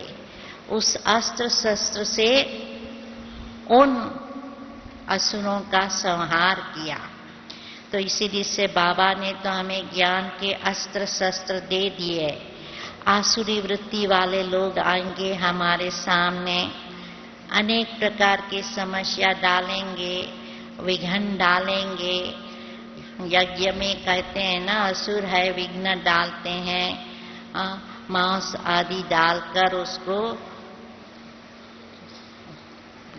[SPEAKER 1] उस अस्त्र शस्त्र से उन असुरों का संहार किया। तो इसीलिए से बाबा ने तो हमें ज्ञान के अस्त्र शस्त्र दे दिए। आसुरी वृत्ति वाले लोग आएंगे हमारे सामने, अनेक प्रकार की समस्या डालेंगे, विघ्न डालेंगे। यज्ञ में कहते हैं ना, असुर है विघ्न डालते हैं, मांस आदि डालकर उसको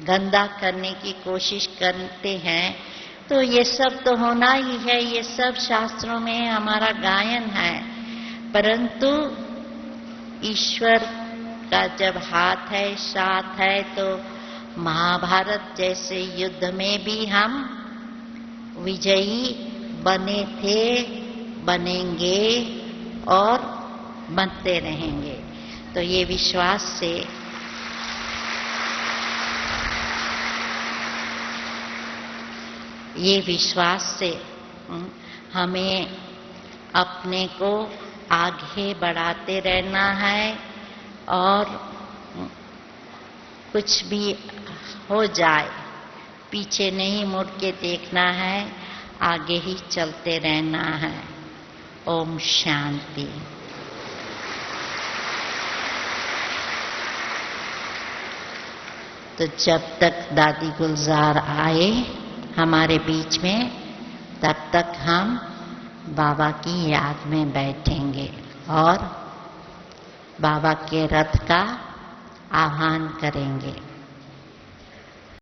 [SPEAKER 1] गंदा करने की कोशिश करते हैं। तो ये सब तो होना ही है, ये सब शास्त्रों में हमारा गायन है। परंतु ईश्वर का जब हाथ है, साथ है, तो महाभारत जैसे युद्ध में भी हम विजयी बने थे, बनेंगे और बनते रहेंगे। तो ये विश्वास से हमें अपने को आगे बढ़ाते रहना है और कुछ भी हो जाए पीछे नहीं मुड़ के देखना है, आगे ही चलते रहना है। ओम शांति। तो जब तक दादी गुलजार आए हमारे बीच में, तब तक हम बाबा की याद में बैठेंगे और बाबा के रथ का आह्वान करेंगे।